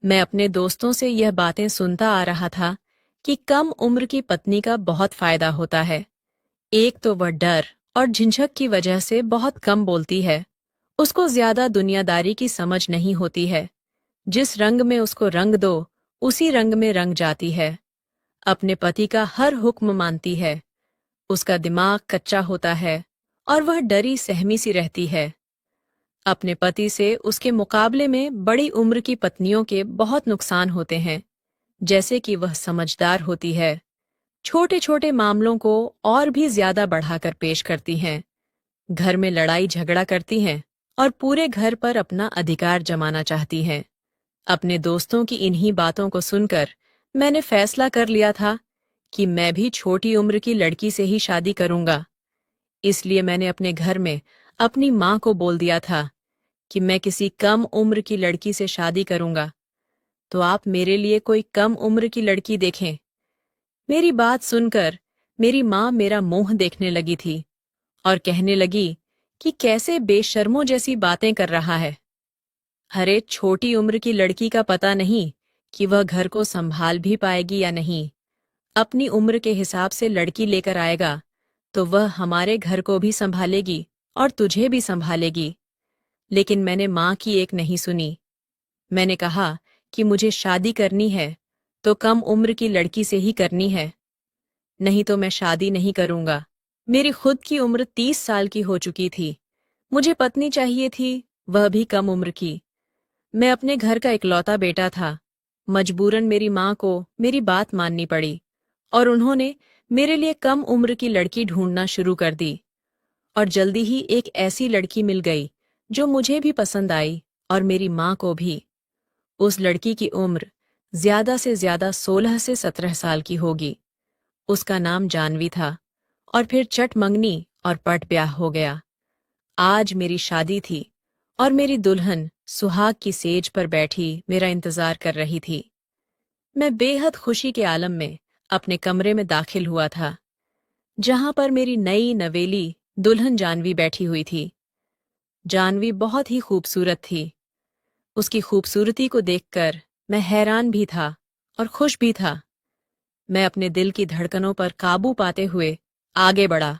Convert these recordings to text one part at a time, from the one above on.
मैं अपने दोस्तों से यह बातें सुनता आ रहा था कि कम उम्र की पत्नी का बहुत फायदा होता है। एक तो वह डर और झिझक की वजह से बहुत कम बोलती है। उसको ज्यादा दुनियादारी की समझ नहीं होती है। जिस रंग में उसको रंग दो, उसी रंग में रंग जाती है। अपने पति का हर हुक्म मानती है। उसका दिमाग कच्चा होता है और वह डरी सहमी सी रहती है। अपने पति से उसके मुकाबले में बड़ी उम्र की पत्नियों के बहुत नुकसान होते हैं, जैसे कि वह समझदार होती है, छोटे छोटे मामलों को और भी ज्यादा बढ़ाकर पेश करती हैं, घर में लड़ाई झगड़ा करती हैं और पूरे घर पर अपना अधिकार जमाना चाहती हैं। अपने दोस्तों की इन्हीं बातों को सुनकर मैंने फैसला कर लिया था कि मैं भी छोटी उम्र की लड़की से ही शादी करूंगा। इसलिए मैंने अपने घर में अपनी माँ को बोल दिया था कि मैं किसी कम उम्र की लड़की से शादी करूंगा, तो आप मेरे लिए कोई कम उम्र की लड़की देखें। मेरी बात सुनकर मेरी माँ मेरा मुंह देखने लगी थी और कहने लगी कि कैसे बेशर्मों जैसी बातें कर रहा है। अरे छोटी उम्र की लड़की का पता नहीं कि वह घर को संभाल भी पाएगी या नहीं। अपनी उम्र के हिसाब से लड़की लेकर आएगा तो वह हमारे घर को भी संभालेगी और तुझे भी संभालेगी। लेकिन मैंने माँ की एक नहीं सुनी। मैंने कहा कि मुझे शादी करनी है तो कम उम्र की लड़की से ही करनी है, नहीं तो मैं शादी नहीं करूंगा। मेरी खुद की उम्र 30 साल की हो चुकी थी। मुझे पत्नी चाहिए थी, वह भी कम उम्र की। मैं अपने घर का इकलौता बेटा था। मजबूरन मेरी माँ को मेरी बात माननी पड़ी और उन्होंने मेरे लिए कम उम्र की लड़की ढूंढना शुरू कर दी। और जल्दी ही एक ऐसी लड़की मिल गई जो मुझे भी पसंद आई और मेरी माँ को भी। उस लड़की की उम्र ज्यादा से ज्यादा 16 से 17 साल की होगी। उसका नाम जानवी था और फिर चट मंगनी और पट ब्याह हो गया। आज मेरी शादी थी और मेरी दुल्हन सुहाग की सेज पर बैठी मेरा इंतजार कर रही थी। मैं बेहद खुशी के आलम में अपने कमरे में दाखिल हुआ था, जहां पर मेरी नई नवेली दुल्हन जानवी बैठी हुई थी। जानवी बहुत ही खूबसूरत थी। उसकी खूबसूरती को देखकर मैं हैरान भी था और खुश भी था। मैं अपने दिल की धड़कनों पर काबू पाते हुए आगे बढ़ा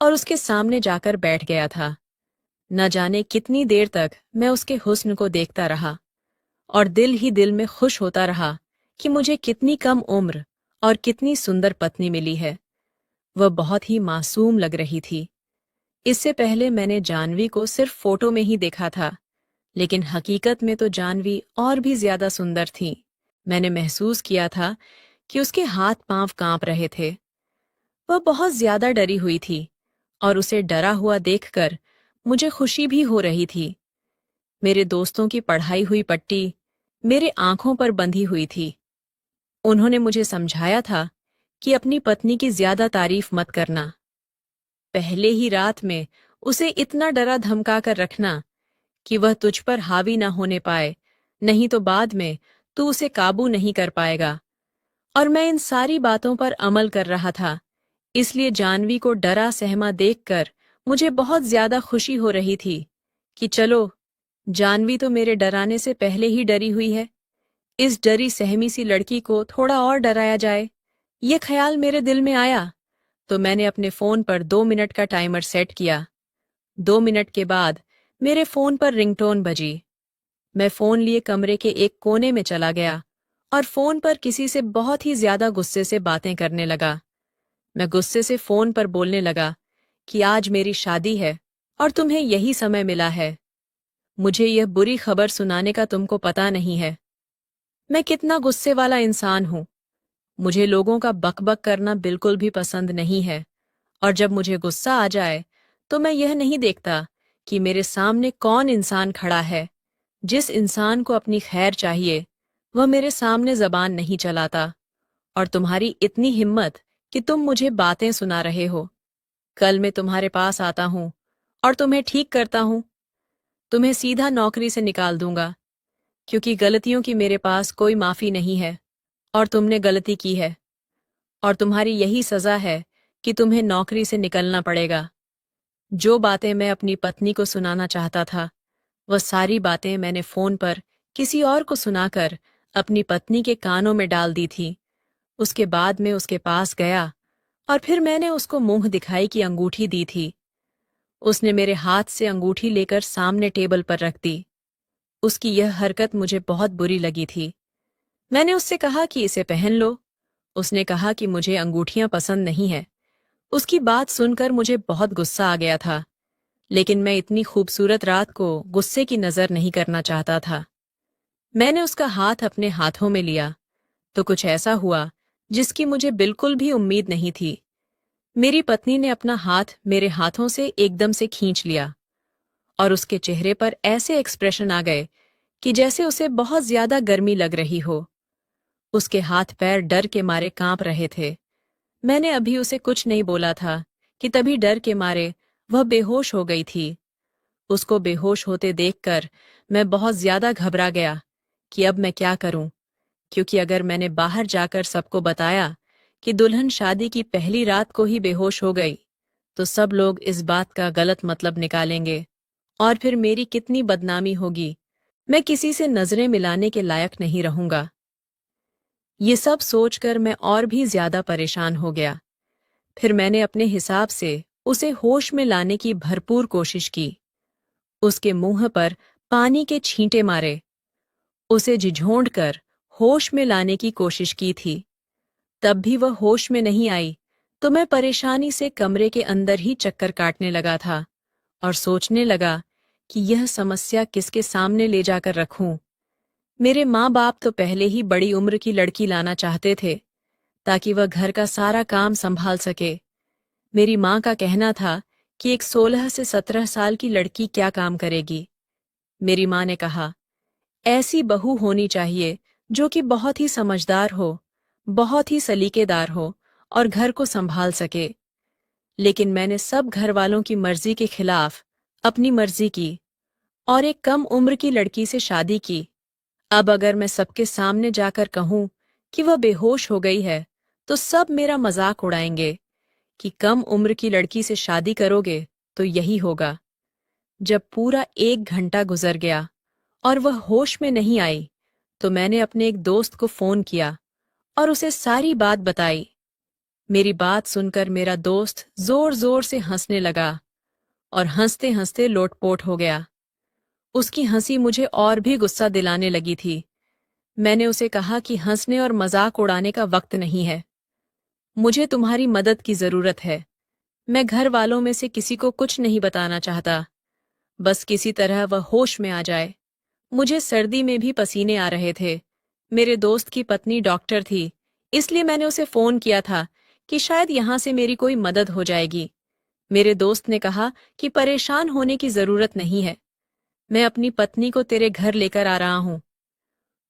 और उसके सामने जाकर बैठ गया था। न जाने कितनी देर तक मैं उसके हुस्न को देखता रहा और दिल ही दिल में खुश होता रहा कि मुझे कितनी कम उम्र और कितनी सुंदर पत्नी मिली है। वह बहुत ही मासूम लग रही थी। इससे पहले मैंने जानवी को सिर्फ फोटो में ही देखा था, लेकिन हकीकत में तो जानवी और भी ज्यादा सुंदर थी। मैंने महसूस किया था कि उसके हाथ पांव कांप रहे थे। वह बहुत ज्यादा डरी हुई थी और उसे डरा हुआ देखकर मुझे खुशी भी हो रही थी। मेरे दोस्तों की पढ़ाई हुई पट्टी मेरे आंखों पर बंधी हुई थी। उन्होंने मुझे समझाया था कि अपनी पत्नी की ज्यादा तारीफ मत करना। पहले ही रात में उसे इतना डरा धमका कर रखना कि वह तुझ पर हावी न होने पाए, नहीं तो बाद में तू उसे काबू नहीं कर पाएगा। और मैं इन सारी बातों पर अमल कर रहा था, इसलिए जानवी को डरा सहमा देखकर मुझे बहुत ज्यादा खुशी हो रही थी कि चलो, जानवी तो मेरे डराने से पहले ही डरी हुई है, इस डरी सहमी सी लड़की को थोड़ा और डराया जाए। ये ख्याल मेरे दिल में आया तो मैंने अपने फोन पर 2 मिनट का टाइमर सेट किया। 2 मिनट के बाद मेरे फोन पर रिंगटोन बजी। मैं फोन लिए कमरे के एक कोने में चला गया और फोन पर किसी से बहुत ही ज्यादा गुस्से से बातें करने लगा। मैं गुस्से से फोन पर बोलने लगा कि आज मेरी शादी है और तुम्हें यही समय मिला है। मुझे यह बुरी खबर सुनाने का तुमको पता नहीं है। मैं कितना गुस्से वाला इंसान हूं। मुझे लोगों का बकबक करना बिल्कुल भी पसंद नहीं है और जब मुझे गुस्सा आ जाए तो मैं यह नहीं देखता कि मेरे सामने कौन इंसान खड़ा है। जिस इंसान को अपनी खैर चाहिए वह मेरे सामने जबान नहीं चलाता। और तुम्हारी इतनी हिम्मत कि तुम मुझे बातें सुना रहे हो। कल मैं तुम्हारे पास आता हूं और तुम्हें ठीक करता हूं। तुम्हें सीधा नौकरी से निकाल दूंगा, क्योंकि गलतियों की मेरे पास कोई माफी नहीं है और तुमने गलती की है और तुम्हारी यही सजा है कि तुम्हें नौकरी से निकलना पड़ेगा। जो बातें मैं अपनी पत्नी को सुनाना चाहता था, वह सारी बातें मैंने फोन पर किसी और को सुनाकर अपनी पत्नी के कानों में डाल दी थी। उसके बाद मैं उसके पास गया और फिर मैंने उसको मुंह दिखाई की अंगूठी दी थी। उसने मेरे हाथ से अंगूठी लेकर सामने टेबल पर रख दी। उसकी यह हरकत मुझे बहुत बुरी लगी थी। मैंने उससे कहा कि इसे पहन लो। उसने कहा कि मुझे अंगूठियां पसंद नहीं है। उसकी बात सुनकर मुझे बहुत गुस्सा आ गया था, लेकिन मैं इतनी खूबसूरत रात को गुस्से की नजर नहीं करना चाहता था। मैंने उसका हाथ अपने हाथों में लिया तो कुछ ऐसा हुआ जिसकी मुझे बिल्कुल भी उम्मीद नहीं थी। मेरी पत्नी ने अपना हाथ मेरे हाथों से एकदम से खींच लिया और उसके चेहरे पर ऐसे एक्सप्रेशन आ गए कि जैसे उसे बहुत ज्यादा गर्मी लग रही हो। उसके हाथ पैर डर के मारे कांप रहे थे। मैंने अभी उसे कुछ नहीं बोला था कि तभी डर के मारे वह बेहोश हो गई थी। उसको बेहोश होते देखकर मैं बहुत ज्यादा घबरा गया कि अब मैं क्या करूं, क्योंकि अगर मैंने बाहर जाकर सबको बताया कि दुल्हन शादी की पहली रात को ही बेहोश हो गई, तो सब लोग इस बात का गलत मतलब निकालेंगे और फिर मेरी कितनी बदनामी होगी। मैं किसी से नजरें मिलाने के लायक नहीं रहूंगा। ये सब सोचकर मैं और भी ज्यादा परेशान हो गया। फिर मैंने अपने हिसाब से उसे होश में लाने की भरपूर कोशिश की। उसके मुंह पर पानी के छींटे मारे, उसे झिझोंड कर होश में लाने की कोशिश की थी। तब भी वह होश में नहीं आई तो मैं परेशानी से कमरे के अंदर ही चक्कर काटने लगा था और सोचने लगा कि यह समस्या किसके सामने ले जाकर रखूं। मेरे माँ बाप तो पहले ही बड़ी उम्र की लड़की लाना चाहते थे ताकि वह घर का सारा काम संभाल सके। मेरी माँ का कहना था कि एक 16 से 17 साल की लड़की क्या काम करेगी। मेरी माँ ने कहा, ऐसी बहू होनी चाहिए जो कि बहुत ही समझदार हो, बहुत ही सलीकेदार हो और घर को संभाल सके। लेकिन मैंने सब घर वालों की मर्जी के खिलाफ अपनी मर्जी की और एक कम उम्र की लड़की से शादी की। अब अगर मैं सबके सामने जाकर कहूं कि वह बेहोश हो गई है तो सब मेरा मजाक उड़ाएंगे कि कम उम्र की लड़की से शादी करोगे तो यही होगा। जब पूरा 1 घंटा गुजर गया और वह होश में नहीं आई तो मैंने अपने एक दोस्त को फोन किया और उसे सारी बात बताई। मेरी बात सुनकर मेरा दोस्त जोर जोर से हंसने लगा और हंसते हंसते लोटपोट हो गया। उसकी हंसी मुझे और भी गुस्सा दिलाने लगी थी। मैंने उसे कहा कि हंसने और मजाक उड़ाने का वक्त नहीं है। मुझे तुम्हारी मदद की जरूरत है। मैं घर वालों में से किसी को कुछ नहीं बताना चाहता। बस किसी तरह वह होश में आ जाए। मुझे सर्दी में भी पसीने आ रहे थे। मेरे दोस्त की पत्नी डॉक्टर थी, इसलिए मैंने उसे फोन किया था कि शायद यहां से मेरी कोई मदद हो जाएगी। मेरे दोस्त ने कहा कि परेशान होने की जरूरत नहीं है, मैं अपनी पत्नी को तेरे घर लेकर आ रहा हूं।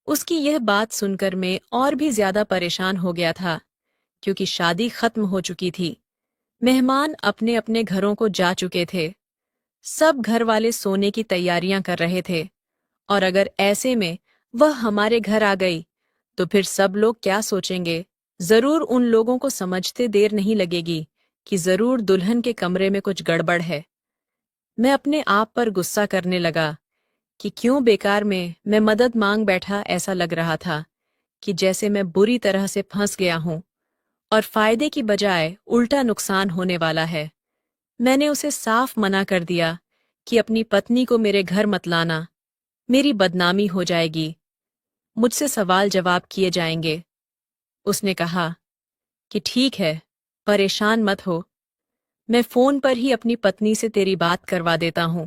उसकी यह बात सुनकर मैं और भी ज्यादा परेशान हो गया था, क्योंकि शादी खत्म हो चुकी थी। मेहमान अपने अपने घरों को जा चुके थे। सब घर वाले सोने की तैयारियां कर रहे थे और अगर ऐसे में वह हमारे घर आ गई तो फिर सब लोग क्या सोचेंगे। जरूर उन लोगों को समझते देर नहीं लगेगी कि जरूर दुल्हन के कमरे में कुछ गड़बड़ है। मैं अपने आप पर गुस्सा करने लगा कि क्यों बेकार में मैं मदद मांग बैठा। ऐसा लग रहा था कि जैसे मैं बुरी तरह से फंस गया हूं और फायदे की बजाय उल्टा नुकसान होने वाला है। मैंने उसे साफ मना कर दिया कि अपनी पत्नी को मेरे घर मत लाना, मेरी बदनामी हो जाएगी, मुझसे सवाल जवाब किए जाएंगे। उसने कहा कि ठीक है, परेशान मत हो, मैं फोन पर ही अपनी पत्नी से तेरी बात करवा देता हूं।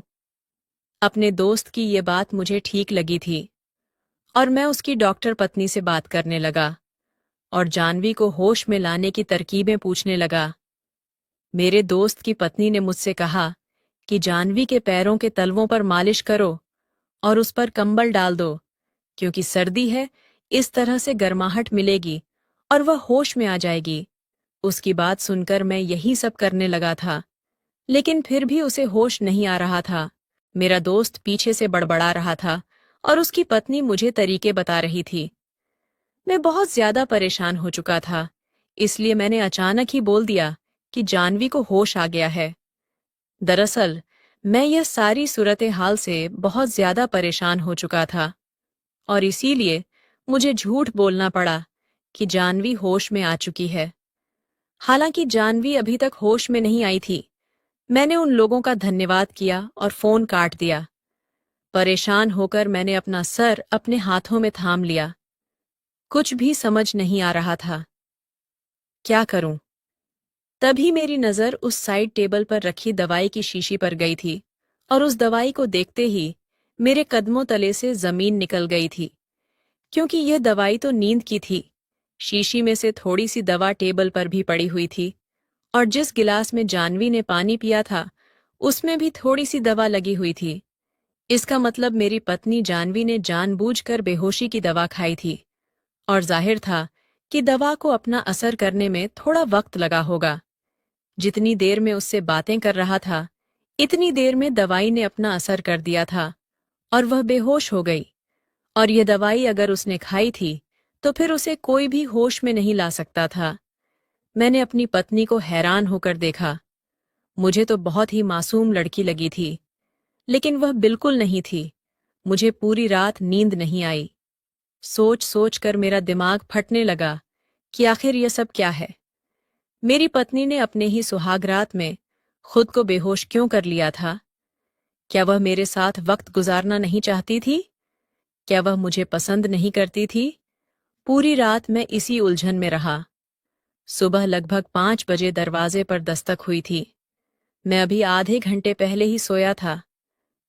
अपने दोस्त की ये बात मुझे ठीक लगी थी और मैं उसकी डॉक्टर पत्नी से बात करने लगा और जानवी को होश में लाने की तरकीबें पूछने लगा। मेरे दोस्त की पत्नी ने मुझसे कहा कि जानवी के पैरों के तलवों पर मालिश करो और उस पर कंबल डाल दो, क्योंकि सर्दी है, इस तरह से गर्माहट मिलेगी और वह होश में आ जाएगी। उसकी बात सुनकर मैं यही सब करने लगा था, लेकिन फिर भी उसे होश नहीं आ रहा था। मेरा दोस्त पीछे से बड़बड़ा रहा था और उसकी पत्नी मुझे तरीके बता रही थी। मैं बहुत ज्यादा परेशान हो चुका था, इसलिए मैंने अचानक ही बोल दिया कि जानवी को होश आ गया है। दरअसल मैं यह सारी सूरत हाल से बहुत ज्यादा परेशान हो चुका था और इसीलिए मुझे झूठ बोलना पड़ा कि जानवी होश में आ चुकी है। हालांकि जानवी अभी तक होश में नहीं आई थी। मैंने उन लोगों का धन्यवाद किया और फोन काट दिया। परेशान होकर मैंने अपना सर अपने हाथों में थाम लिया। कुछ भी समझ नहीं आ रहा था। क्या करूं? तभी मेरी नजर उस साइड टेबल पर रखी दवाई की शीशी पर गई थी और उस दवाई को देखते ही मेरे कदमों तले से जमीन निकल गई थी, क्योंकि यह दवाई तो नींद की थी। शीशी में से थोड़ी सी दवा टेबल पर भी पड़ी हुई थी और जिस गिलास में जानवी ने पानी पिया था उसमें भी थोड़ी सी दवा लगी हुई थी। इसका मतलब मेरी पत्नी जानवी ने जानबूझकर बेहोशी की दवा खाई थी और जाहिर था कि दवा को अपना असर करने में थोड़ा वक्त लगा होगा। जितनी देर में उससे बातें कर रहा था, इतनी देर में दवाई ने अपना असर कर दिया था और वह बेहोश हो गई। और यह दवाई अगर उसने खाई थी तो फिर उसे कोई भी होश में नहीं ला सकता था। मैंने अपनी पत्नी को हैरान होकर देखा। मुझे तो बहुत ही मासूम लड़की लगी थी, लेकिन वह बिल्कुल नहीं थी। मुझे पूरी रात नींद नहीं आई। सोच सोच कर मेरा दिमाग फटने लगा कि आखिर यह सब क्या है। मेरी पत्नी ने अपने ही सुहागरात में खुद को बेहोश क्यों कर लिया था? क्या वह मेरे साथ वक्त गुजारना नहीं चाहती थी? क्या वह मुझे पसंद नहीं करती थी? पूरी रात मैं इसी उलझन में रहा। सुबह लगभग 5 बजे दरवाजे पर दस्तक हुई थी। मैं अभी आधे घंटे पहले ही सोया था।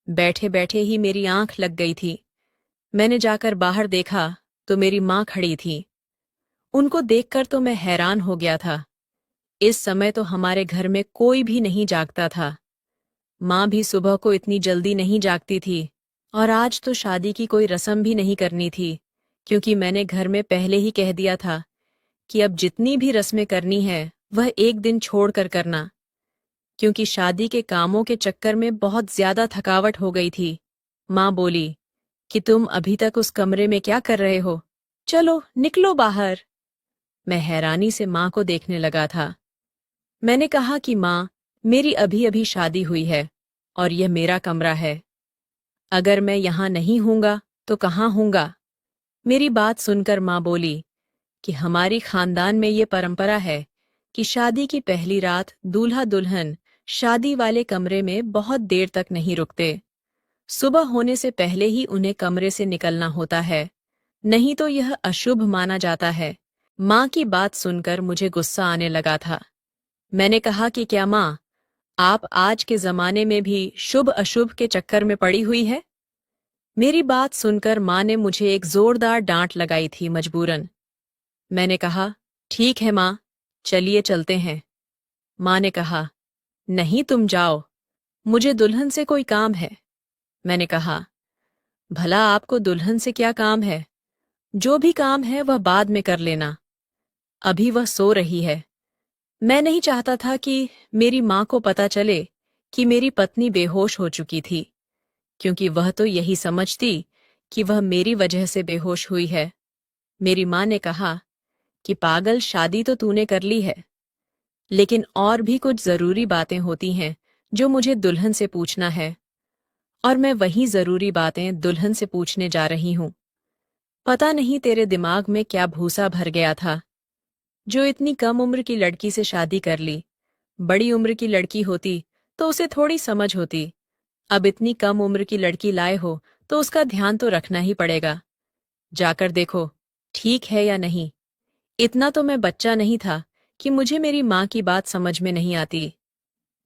बैठे बैठे ही मेरी आंख लग गई थी। मैंने जाकर बाहर देखा तो मेरी माँ खड़ी थी। उनको देखकर तो मैं हैरान हो गया था। इस समय तो हमारे घर में कोई भी नहीं जागता था। माँ भी सुबह को इतनी जल्दी नहीं जागती थी और आज तो शादी की कोई रस्म भी नहीं करनी थी, क्योंकि मैंने घर में पहले ही कह दिया था कि अब जितनी भी रस्में करनी है वह एक दिन छोड़ कर करना, क्योंकि शादी के कामों के चक्कर में बहुत ज्यादा थकावट हो गई थी। माँ बोली कि तुम अभी तक उस कमरे में क्या कर रहे हो? चलो निकलो बाहर। मैं हैरानी से माँ को देखने लगा था। मैंने कहा कि माँ, मेरी अभी अभी शादी हुई है और यह मेरा कमरा है। अगर मैं यहाँ नहीं हूँगा तो कहाँ हूँगा? मेरी बात सुनकर माँ बोली कि हमारी खानदान में ये परंपरा है कि शादी की पहली रात दूल्हा दुल्हन शादी वाले कमरे में बहुत देर तक नहीं रुकते। सुबह होने से पहले ही उन्हें कमरे से निकलना होता है, नहीं तो यह अशुभ माना जाता है। माँ की बात सुनकर मुझे गुस्सा आने लगा था। मैंने कहा कि क्या माँ, आप आज के जमाने में भी शुभ अशुभ के चक्कर में पड़ी हुई है? मेरी बात सुनकर माँ ने मुझे एक जोरदार डांट लगाई थी मजबूरन। मैंने कहा, ठीक है माँ, चलिए चलते हैं। माँ ने कहा, नहीं तुम जाओ, मुझे दुल्हन से कोई काम है। मैंने कहा, भला आपको दुल्हन से क्या काम है? जो भी काम है वह बाद में कर लेना, अभी वह सो रही है। मैं नहीं चाहता था कि मेरी माँ को पता चले कि मेरी पत्नी बेहोश हो चुकी थी, क्योंकि वह तो यही समझती कि वह मेरी वजह से बेहोश हुई है। मेरी माँ ने कहा कि पागल, शादी तो तूने कर ली है, लेकिन और भी कुछ जरूरी बातें होती हैं जो मुझे दुल्हन से पूछना है, और मैं वही जरूरी बातें दुल्हन से पूछने जा रही हूँ। पता नहीं तेरे दिमाग में क्या भूसा भर गया था, जो इतनी कम उम्र की लड़की से शादी कर ली। बड़ी उम्र की लड़की होती तो उसे थोड़ी समझ होती। अब इतनी कम उम्र की लड़की लाए हो तो उसका ध्यान तो रखना ही पड़ेगा। जाकर देखो ठीक है या नहीं। इतना तो मैं बच्चा नहीं था कि मुझे मेरी माँ की बात समझ में नहीं आती।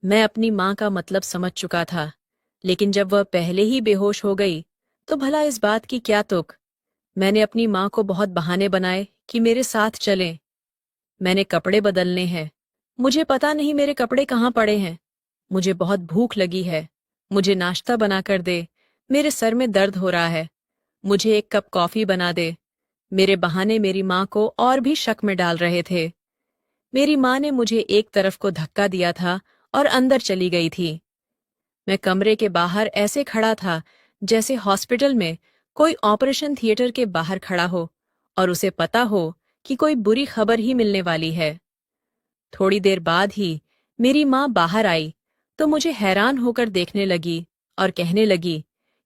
मैं अपनी माँ का मतलब समझ चुका था, लेकिन जब वह पहले ही बेहोश हो गई तो भला इस बात की क्या तुक। मैंने अपनी माँ को बहुत बहाने बनाए कि मेरे साथ चलें। मैंने कपड़े बदलने हैं, मुझे पता नहीं मेरे कपड़े कहाँ पड़े हैं। मुझे बहुत भूख लगी है, मुझे नाश्ता बना कर दे। मेरे सर में दर्द हो रहा है, मुझे एक कप कॉफी बना दे। मेरे बहाने मेरी माँ को और भी शक में डाल रहे थे। मेरी माँ ने मुझे एक तरफ को धक्का दिया था और अंदर चली गई थी। मैं कमरे के बाहर ऐसे खड़ा था जैसे हॉस्पिटल में कोई ऑपरेशन थिएटर के बाहर खड़ा हो और उसे पता हो कि कोई बुरी खबर ही मिलने वाली है। थोड़ी देर बाद ही मेरी माँ बाहर आई तो मुझे हैरान होकर देखने लगी और कहने लगी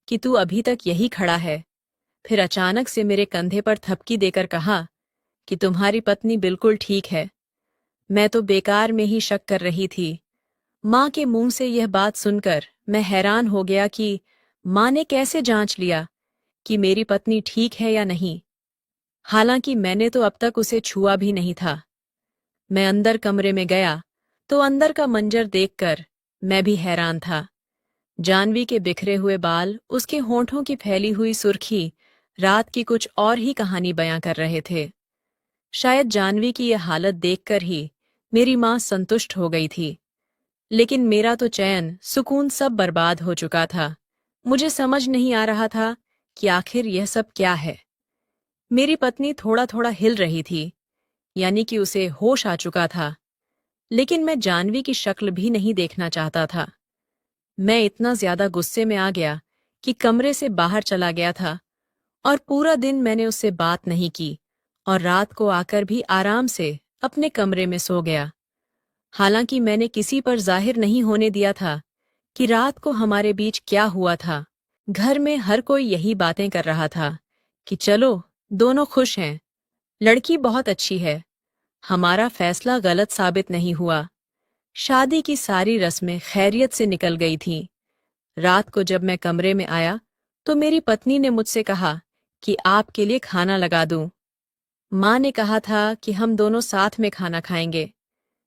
कि तू अभी तक यही खड़ा है, फिर अचानक से मेरे कंधे पर थपकी देकर कहा कि तुम्हारी पत्नी बिल्कुल ठीक है। मैं तो बेकार में ही शक कर रही थी। माँ के मुंह से यह बात सुनकर मैं हैरान हो गया कि माँ ने कैसे जांच लिया कि मेरी पत्नी ठीक है या नहीं, हालांकि मैंने तो अब तक उसे छुआ भी नहीं था। मैं अंदर कमरे में गया तो अंदर का मंजर देखकर मैं भी हैरान था। जानवी के बिखरे हुए बाल, उसके होंठों की फैली हुई सुर्खी रात की कुछ और ही कहानी बयां कर रहे थे। शायद जानवी की यह हालत देखकर ही मेरी माँ संतुष्ट हो गई थी, लेकिन मेरा तो चैन सुकून सब बर्बाद हो चुका था। मुझे समझ नहीं आ रहा था कि आखिर यह सब क्या है। मेरी पत्नी थोड़ा थोड़ा हिल रही थी, यानी कि उसे होश आ चुका था, लेकिन मैं जानवी की शक्ल भी नहीं देखना चाहता था। मैं इतना ज्यादा गुस्से में आ गया कि कमरे से बाहर चला गया था और पूरा दिन मैंने उससे बात नहीं की और रात को आकर भी आराम से अपने कमरे में सो गया। हालांकि मैंने किसी पर जाहिर नहीं होने दिया था कि रात को हमारे बीच क्या हुआ था। घर में हर कोई यही बातें कर रहा था कि चलो, दोनों खुश हैं, लड़की बहुत अच्छी है, हमारा फैसला गलत साबित नहीं हुआ। शादी की सारी रस्में खैरियत से निकल गई थीं। रात को जब मैं कमरे में आया तो मेरी पत्नी ने मुझसे कहा कि आपके लिए खाना लगा दूं। माँ ने कहा था कि हम दोनों साथ में खाना खाएंगे।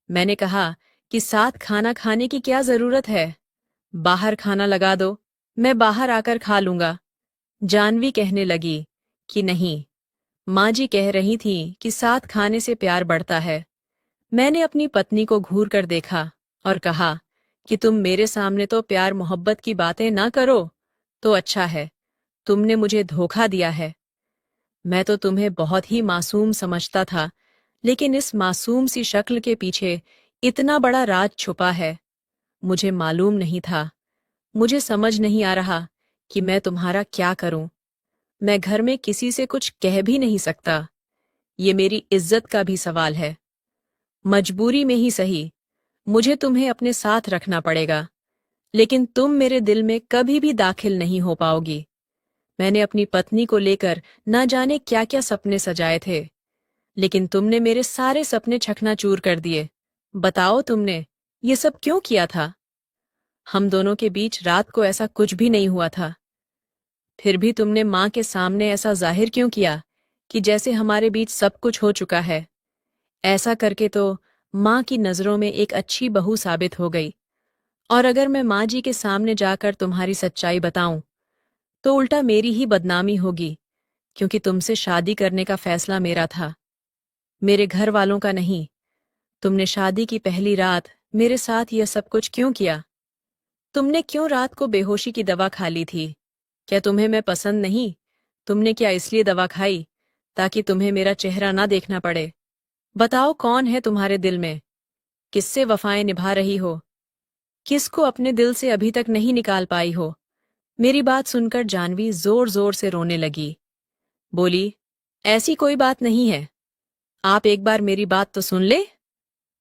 मैंने कहा कि साथ खाना खाने की क्या जरूरत है, बाहर खाना लगा दो, मैं बाहर आकर खा लूंगा। जानवी कहने लगी कि नहीं, माँ जी कह रही थी कि साथ खाने से प्यार बढ़ता है। मैंने अपनी पत्नी को घूर कर देखा और कहा कि तुम मेरे सामने तो प्यार मोहब्बत की बातें ना करो तो अच्छा है, तुमने मुझे धोखा दिया है। मैं तो तुम्हें बहुत ही मासूम समझता था, लेकिन इस मासूम सी शक्ल के पीछे इतना बड़ा राज छुपा है, मुझे मालूम नहीं था। मुझे समझ नहीं आ रहा कि मैं तुम्हारा क्या करूं। मैं घर में किसी से कुछ कह भी नहीं सकता। ये मेरी इज्जत का भी सवाल है। मजबूरी में ही सही, मुझे तुम्हें अपने साथ रखना पड़ेगा, लेकिन तुम मेरे दिल में कभी भी दाखिल नहीं हो पाओगी। मैंने अपनी पत्नी को लेकर न जाने क्या क्या सपने सजाए थे, लेकिन तुमने मेरे सारे सपने चकनाचूर कर दिए। बताओ, तुमने ये सब क्यों किया था? हम दोनों के बीच रात को ऐसा कुछ भी नहीं हुआ था। फिर भी तुमने माँ के सामने ऐसा जाहिर क्यों किया कि जैसे हमारे बीच सब कुछ हो चुका है? ऐसा करके तो माँ की नज़रों में एक अच्छी बहू साबित हो गई, और अगर मैं माँ जी के सामने जाकर तुम्हारी सच्चाई बताऊं तो उल्टा मेरी ही बदनामी होगी, क्योंकि तुमसे शादी करने का फैसला मेरा था, मेरे घर वालों का नहीं। तुमने शादी की पहली रात मेरे साथ यह सब कुछ क्यों किया? तुमने क्यों रात को बेहोशी की दवा खा ली थी? क्या तुम्हें मैं पसंद नहीं? तुमने क्या इसलिए दवा खाई ताकि तुम्हें मेरा चेहरा ना देखना पड़े? बताओ, कौन है तुम्हारे दिल में? किससे वफाएं निभा रही हो? किसको अपने दिल से अभी तक नहीं निकाल पाई हो? मेरी बात सुनकर जानवी जोर जोर से रोने लगी। बोली, ऐसी कोई बात नहीं है, आप एक बार मेरी बात तो सुन ले।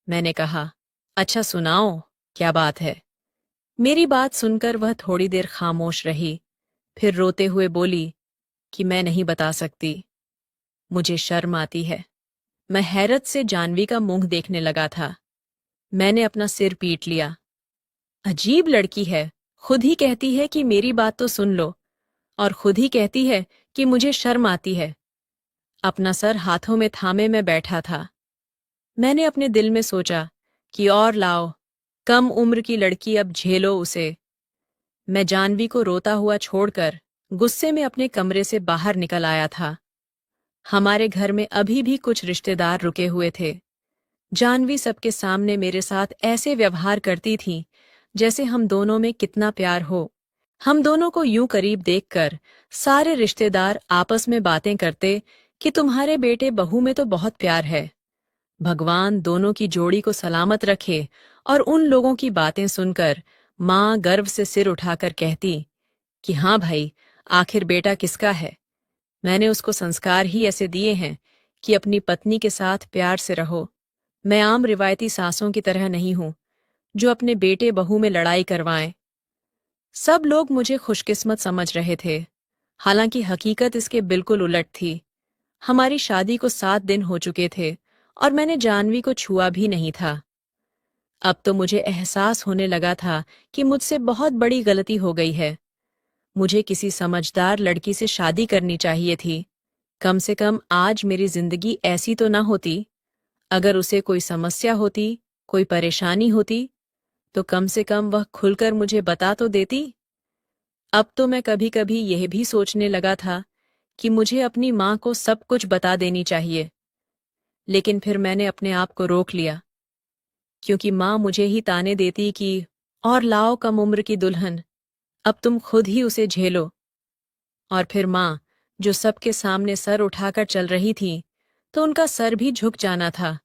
मैंने कहा, अच्छा सुनाओ, क्या बात है? मेरी बात सुनकर वह थोड़ी देर खामोश रही, फिर रोते हुए बोली कि मैं नहीं बता सकती, मुझे शर्म आती है। मैं हैरत से जानवी का मुंह देखने लगा था। मैंने अपना सिर पीट लिया। अजीब लड़की है, खुद ही कहती है कि मेरी बात तो सुन लो, और खुद ही कहती है कि मुझे शर्म आती है। अपना सर हाथों में थामे मैं बैठा था। मैंने अपने दिल में सोचा कि और लाओ, कम उम्र की लड़की, अब झेलो उसे। मैं जानवी को रोता हुआ छोड़कर गुस्से में अपने कमरे से बाहर निकल आया था। हमारे घर में अभी भी कुछ रिश्तेदार रुके हुए थे। जानवी सबके सामने मेरे साथ ऐसे व्यवहार करती थी जैसे हम दोनों में कितना प्यार हो। हम दोनों को यूं करीब देखकर सारे रिश्तेदार आपस में बातें करते कि तुम्हारे बेटे बहू में तो बहुत प्यार है। भगवान दोनों की जोड़ी को सलामत रखे। और उन लोगों की बातें सुनकर माँ गर्व से सिर उठाकर कहती कि हाँ भाई, आखिर बेटा किसका है? मैंने उसको संस्कार ही ऐसे दिए हैं कि अपनी पत्नी के साथ प्यार से रहो। मैं आम रिवायती सासों की तरह नहीं हूं जो अपने बेटे बहू में लड़ाई करवाएं। सब लोग मुझे खुशकिस्मत समझ रहे थे, हालांकि हकीकत इसके बिल्कुल उलट थी। हमारी शादी को 7 दिन हो चुके थे और मैंने जानवी को छुआ भी नहीं था। अब तो मुझे एहसास होने लगा था कि मुझसे बहुत बड़ी गलती हो गई है। मुझे किसी समझदार लड़की से शादी करनी चाहिए थी। कम से कम आज मेरी जिंदगी ऐसी तो ना होती। अगर उसे कोई समस्या होती, कोई परेशानी होती, तो कम से कम वह खुलकर मुझे बता तो देती। अब तो मैं कभी कभी यह भी सोचने लगा था कि मुझे अपनी माँ को सब कुछ बता देनी चाहिए। लेकिन फिर मैंने अपने आप को रोक लिया, क्योंकि माँ मुझे ही ताने देती कि और लाओ कम उम्र की दुल्हन, अब तुम खुद ही उसे झेलो। और फिर माँ, जो सबके सामने सर उठाकर चल रही थी, तो उनका सर भी झुक जाना था।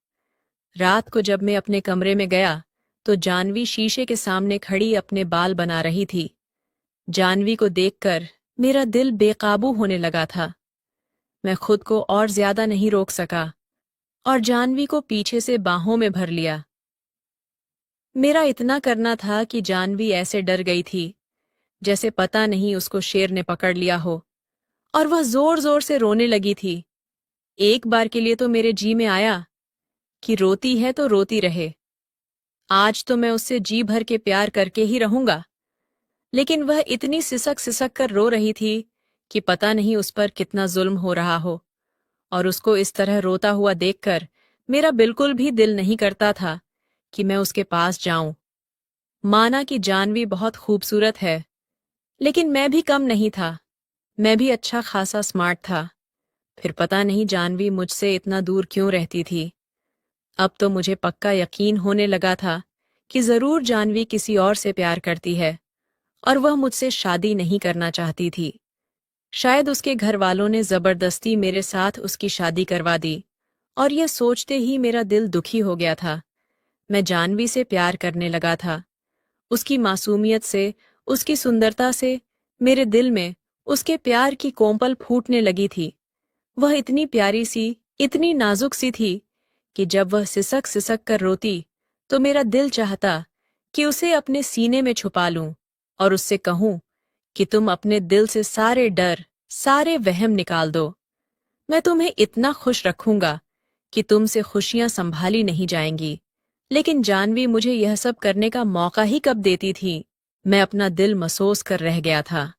रात को जब मैं अपने कमरे में गया, तो जानवी शीशे के सामने खड़ी अपने बाल बना रही थी। जानवी को देखकर मेरा दिल बेकाबू होने लगा था। मैं खुद को और ज्यादा नहीं रोक सका और जानवी को पीछे से बाहों में भर लिया। मेरा इतना करना था कि जानवी ऐसे डर गई थी, जैसे पता नहीं उसको शेर ने पकड़ लिया हो, और वह जोर जोर से रोने लगी थी। एक बार के लिए तो मेरे जी में आया कि रोती है तो रोती रहे। आज तो मैं उससे जी भर के प्यार करके ही रहूंगा। लेकिन वह इतनी सिसक सिसक कर रो रही थी कि पता नहीं उस पर कितना जुल्म हो रहा हो, और उसको इस तरह रोता हुआ देखकर मेरा बिल्कुल भी दिल नहीं करता था कि मैं उसके पास जाऊं। माना कि जानवी बहुत खूबसूरत है, लेकिन मैं भी कम नहीं था। मैं भी अच्छा खासा स्मार्ट था। फिर पता नहीं जानवी मुझसे इतना दूर क्यों रहती थी। अब तो मुझे पक्का यकीन होने लगा था कि जरूर जानवी किसी और से प्यार करती है और वह मुझसे शादी नहीं करना चाहती थी। शायद उसके घर वालों ने जबरदस्ती मेरे साथ उसकी शादी करवा दी, और यह सोचते ही मेरा दिल दुखी हो गया था। मैं जानवी से प्यार करने लगा था। उसकी मासूमियत से, उसकी सुंदरता से मेरे दिल में उसके प्यार की कोंपल फूटने लगी थी। वह इतनी प्यारी सी, इतनी नाजुक सी थी कि जब वह सिसक सिसक कर रोती, तो मेरा दिल चाहता कि उसे अपने सीने में छुपा लूं और उससे कहूं कि तुम अपने दिल से सारे डर, सारे वहम निकाल दो। मैं तुम्हें इतना खुश रखूंगा कि तुमसे खुशियां संभाली नहीं जाएंगी। लेकिन जानवी मुझे यह सब करने का मौका ही कब देती थी। मैं अपना दिल मसोस कर रह गया था।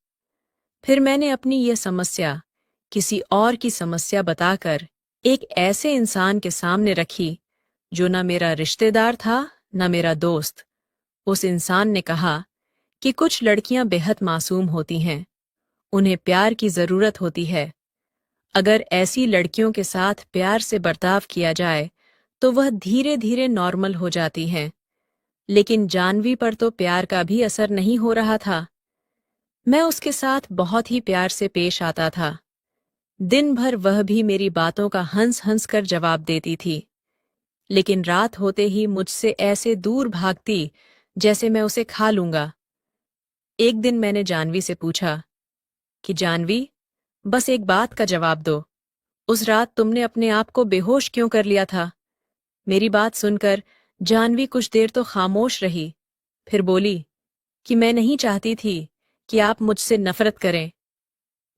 फिर मैंने अपनी यह समस्या किसी और की समस्या बताकर एक ऐसे इंसान के सामने रखी, जो न मेरा रिश्तेदार था, न मेरा दोस्त। उस इंसान ने कहा कि कुछ लड़कियां बेहद मासूम होती हैं, उन्हें प्यार की जरूरत होती है। अगर ऐसी लड़कियों के साथ प्यार से बर्ताव किया जाए तो वह धीरे धीरे नॉर्मल हो जाती हैं। लेकिन जानवी पर तो प्यार का भी असर नहीं हो रहा था। मैं उसके साथ बहुत ही प्यार से पेश आता था। दिन भर वह भी मेरी बातों का हंस हंस कर जवाब देती थी, लेकिन रात होते ही मुझसे ऐसे दूर भागती जैसे मैं उसे खा लूंगा। एक दिन मैंने जानवी से पूछा कि जानवी, बस एक बात का जवाब दो, उस रात तुमने अपने आप को बेहोश क्यों कर लिया था? मेरी बात सुनकर जानवी कुछ देर तो खामोश रही, फिर बोली कि मैं नहीं चाहती थी कि आप मुझसे नफरत करें।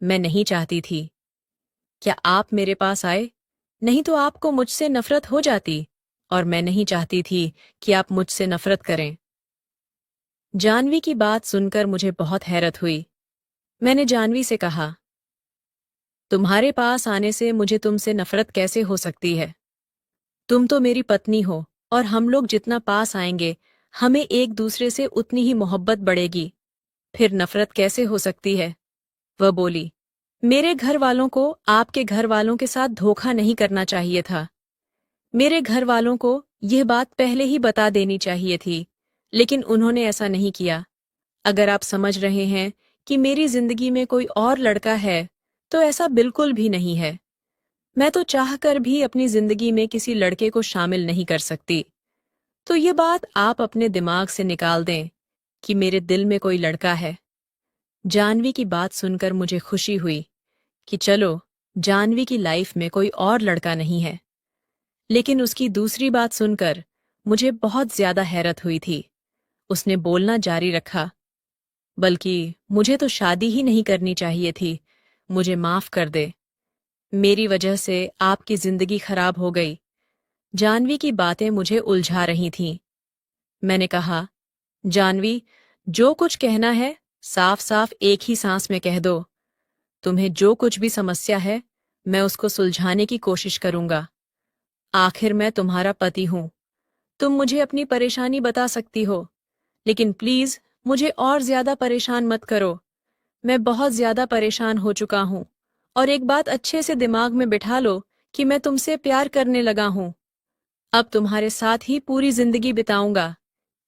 मैं नहीं चाहती थी। क्या आप मेरे पास आए? नहीं तो आपको मुझसे नफरत हो जाती, और मैं नहीं चाहती थी कि आप मुझसे नफरत करें। जानवी की बात सुनकर मुझे बहुत हैरत हुई। मैंने जानवी से कहा, तुम्हारे पास आने से मुझे तुमसे नफरत कैसे हो सकती है? तुम तो मेरी पत्नी हो, और हम लोग जितना पास आएंगे, हमें एक दूसरे से उतनी ही मोहब्बत बढ़ेगी। फिर नफरत कैसे हो सकती है? वह बोली, मेरे घर वालों को आपके घर वालों के साथ धोखा नहीं करना चाहिए था। मेरे घर वालों को यह बात पहले ही बता देनी चाहिए थी, लेकिन उन्होंने ऐसा नहीं किया। अगर आप समझ रहे हैं कि मेरी जिंदगी में कोई और लड़का है, तो ऐसा बिल्कुल भी नहीं है। मैं तो चाहकर भी अपनी जिंदगी में किसी लड़के को शामिल नहीं कर सकती। तो ये बात आप अपने दिमाग से निकाल दें कि मेरे दिल में कोई लड़का है। जानवी की बात सुनकर मुझे खुशी हुई कि चलो, जानवी की लाइफ में कोई और लड़का नहीं है। लेकिन उसकी दूसरी बात सुनकर मुझे बहुत ज्यादा हैरत हुई थी। उसने बोलना जारी रखा, बल्कि मुझे तो शादी ही नहीं करनी चाहिए थी, मुझे माफ कर दे। मेरी वजह से आपकी जिंदगी खराब हो गई। जानवी की बातें मुझे उलझा रही थीं। मैंने कहा, जानवी, जो कुछ कहना है साफ साफ एक ही सांस में कह दो। तुम्हें जो कुछ भी समस्या है, मैं उसको सुलझाने की कोशिश करूंगा। आखिर मैं तुम्हारा पति हूं। तुम मुझे अपनी परेशानी बता सकती हो, लेकिन प्लीज मुझे और ज्यादा परेशान मत करो। मैं बहुत ज्यादा परेशान हो चुका हूं, और एक बात अच्छे से दिमाग में बिठा लो कि मैं तुमसे प्यार करने लगा हूं। अब तुम्हारे साथ ही पूरी जिंदगी बिताऊंगा।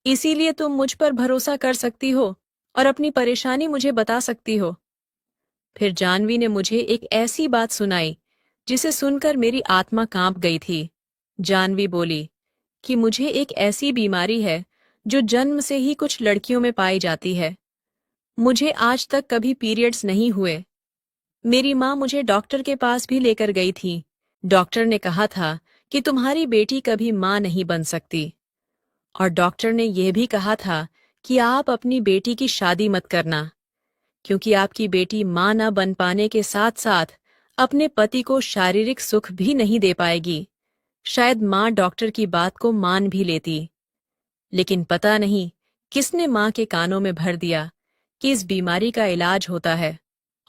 इसीलिए तुम मुझ पर भरोसा कर सकती हो और अपनी परेशानी मुझे बता सकती हो। फिर जानवी ने मुझे एक ऐसी बात सुनाई जिसे सुनकर मेरी आत्मा कांप गई थी। जानवी बोली कि मुझे एक ऐसी बीमारी है जो जन्म से ही कुछ लड़कियों में पाई जाती है। मुझे आज तक कभी पीरियड्स नहीं हुए। मेरी माँ मुझे डॉक्टर के पास भी लेकर गई थी। डॉक्टर ने कहा था कि तुम्हारी बेटी कभी माँ नहीं बन सकती, और डॉक्टर ने यह भी कहा था कि आप अपनी बेटी की शादी मत करना, क्योंकि आपकी बेटी माँ न बन पाने के साथ साथ अपने पति को शारीरिक सुख भी नहीं दे पाएगी। शायद माँ डॉक्टर की बात को मान भी लेती, लेकिन पता नहीं किसने माँ के कानों में भर दिया कि इस बीमारी का इलाज होता है,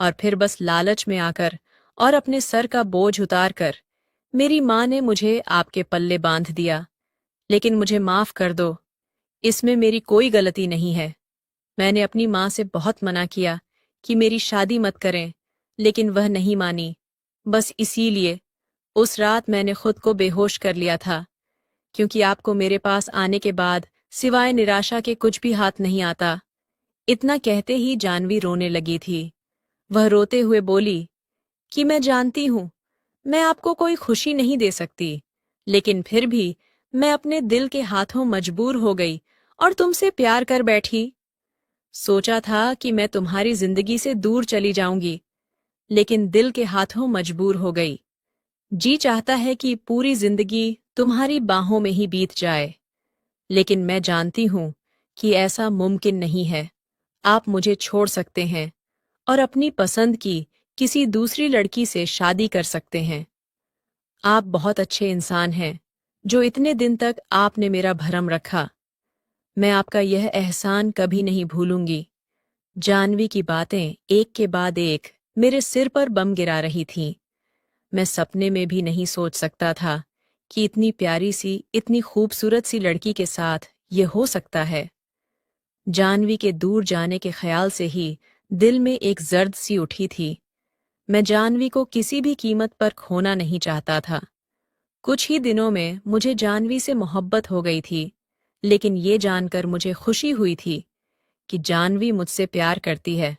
और फिर बस लालच में आकर और अपने सर का बोझ उतार कर मेरी माँ ने मुझे आपके पल्ले बांध दिया। लेकिन मुझे माफ कर दो, इसमें मेरी कोई गलती नहीं है। मैंने अपनी माँ से बहुत मना किया कि मेरी शादी मत करें, लेकिन वह नहीं मानी। बस इसीलिए उस रात मैंने खुद को बेहोश कर लिया था, क्योंकि आपको मेरे पास आने के बाद सिवाय निराशा के कुछ भी हाथ नहीं आता। इतना कहते ही जानवी रोने लगी थी। वह रोते हुए बोली कि मैं जानती हूं मैं आपको कोई खुशी नहीं दे सकती, लेकिन फिर भी मैं अपने दिल के हाथों मजबूर हो गई और तुमसे प्यार कर बैठी। सोचा था कि मैं तुम्हारी जिंदगी से दूर चली जाऊंगी, लेकिन दिल के हाथों मजबूर हो गई। जी चाहता है कि पूरी जिंदगी तुम्हारी बाहों में ही बीत जाए, लेकिन मैं जानती हूं कि ऐसा मुमकिन नहीं है। आप मुझे छोड़ सकते हैं और अपनी पसंद की किसी दूसरी लड़की से शादी कर सकते हैं। आप बहुत अच्छे इंसान हैं, जो इतने दिन तक आपने मेरा भरम रखा। मैं आपका यह एहसान कभी नहीं भूलूंगी। जानवी की बातें एक के बाद एक मेरे सिर पर बम गिरा रही थीं। मैं सपने में भी नहीं सोच सकता था कि इतनी प्यारी सी, इतनी खूबसूरत सी लड़की के साथ ये हो सकता है। जानवी के दूर जाने के ख्याल से ही दिल में एक जर्द सी उठी थी। मैं जानवी को किसी भी कीमत पर खोना नहीं चाहता था। कुछ ही दिनों में मुझे जानवी से मोहब्बत हो गई थी, लेकिन ये जानकर मुझे खुशी हुई थी कि जानवी मुझसे प्यार करती है।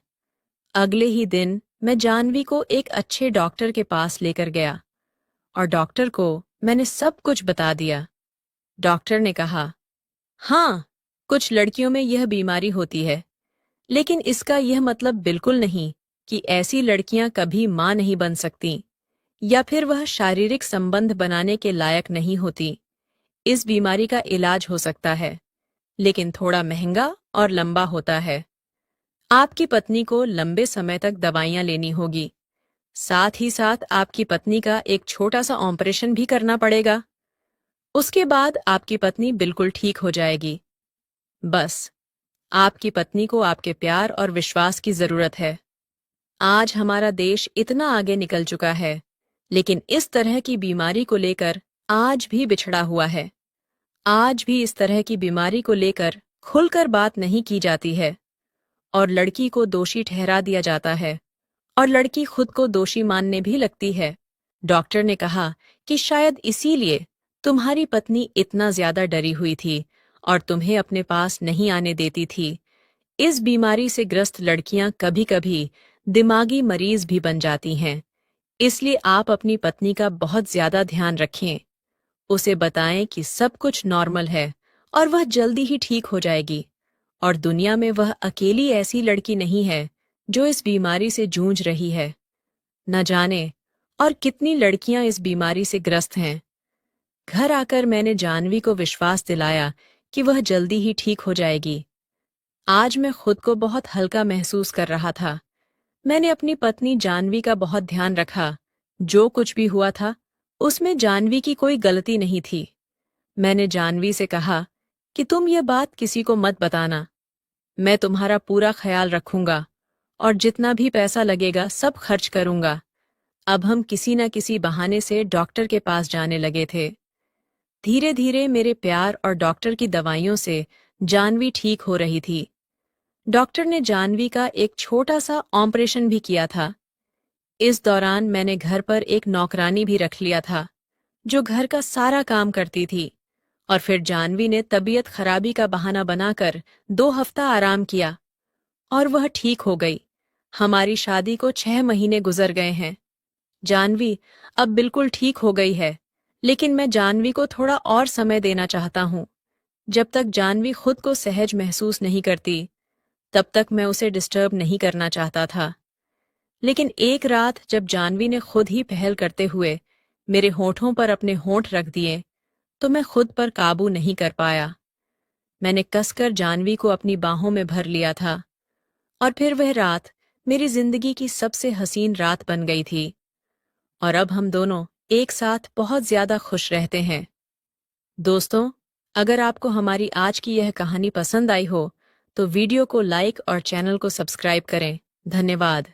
अगले ही दिन मैं जानवी को एक अच्छे डॉक्टर के पास लेकर गया, और डॉक्टर को मैंने सब कुछ बता दिया। डॉक्टर ने कहा, हाँ, कुछ लड़कियों में यह बीमारी होती है, लेकिन इसका यह मतलब बिल्कुल नहीं कि ऐसी लड़कियां कभी मां नहीं बन सकती, या फिर वह शारीरिक संबंध बनाने के लायक नहीं होती। इस बीमारी का इलाज हो सकता है, लेकिन थोड़ा महंगा और लंबा होता है। आपकी पत्नी को लंबे समय तक दवाइयां लेनी होगी। साथ ही साथ आपकी पत्नी का एक छोटा सा ऑपरेशन भी करना पड़ेगा। उसके बाद आपकी पत्नी बिल्कुल ठीक हो जाएगी। बस आपकी पत्नी को आपके प्यार और विश्वास की जरूरत है। आज हमारा देश इतना आगे निकल चुका है, लेकिन इस तरह की बीमारी को लेकर आज भी बिछड़ा हुआ है। आज भी इस तरह की बीमारी को लेकर खुलकर बात नहीं की जाती है, और लड़की को दोषी ठहरा दिया जाता है, और लड़की खुद को दोषी मानने भी लगती है। डॉक्टर ने कहा कि शायद इसीलिए तुम्हारी पत्नी इतना ज्यादा डरी हुई थी और तुम्हें अपने पास नहीं आने देती थी। इस बीमारी से ग्रस्त लड़कियां कभी-कभी दिमागी मरीज भी बन जाती हैं। इसलिए आप अपनी पत्नी का बहुत ज्यादा ध्यान रखें। उसे बताएं कि सब कुछ नॉर्मल है और वह जल्दी ही ठीक हो जाएगी, और दुनिया में वह अकेली ऐसी लड़की नहीं है जो इस बीमारी से जूझ रही है। न जाने और कितनी लड़कियां इस बीमारी से ग्रस्त हैं। घर आकर मैंने जानवी को विश्वास दिलाया कि वह जल्दी ही ठीक हो जाएगी। आज मैं खुद को बहुत हल्का महसूस कर रहा था। मैंने अपनी पत्नी जानवी का बहुत ध्यान रखा। जो कुछ भी हुआ था, उसमें जानवी की कोई गलती नहीं थी। मैंने जानवी से कहा कि तुम ये बात किसी को मत बताना। मैं तुम्हारा पूरा ख्याल रखूंगा और जितना भी पैसा लगेगा सब खर्च करूंगा। अब हम किसी न किसी बहाने से डॉक्टर के पास जाने लगे थे। धीरे धीरे मेरे प्यार और डॉक्टर की दवाइयों से जानवी ठीक हो रही थी। डॉक्टर ने जानवी का एक छोटा सा ऑपरेशन भी किया था। इस दौरान मैंने घर पर एक नौकरानी भी रख लिया था, जो घर का सारा काम करती थी। और फिर जानवी ने तबीयत खराबी का बहाना बनाकर 2 हफ्ता आराम किया और वह ठीक हो गई। हमारी शादी को 6 महीने गुजर गए हैं। जानवी अब बिल्कुल ठीक हो गई है, लेकिन मैं जानवी को थोड़ा और समय देना चाहता हूँ। जब तक जानवी खुद को सहज महसूस नहीं करती, तब तक मैं उसे डिस्टर्ब नहीं करना चाहता था। लेकिन एक रात जब जानवी ने खुद ही पहल करते हुए मेरे होठों पर अपने होंठ रख दिए, तो मैं खुद पर काबू नहीं कर पाया। मैंने कसकर जानवी को अपनी बाहों में भर लिया था और फिर वह रात मेरी जिंदगी की सबसे हसीन रात बन गई थी। और अब हम दोनों एक साथ बहुत ज्यादा खुश रहते हैं। दोस्तों, अगर आपको हमारी आज की यह कहानी पसंद आई हो, तो वीडियो को लाइक और चैनल को सब्सक्राइब करें। धन्यवाद।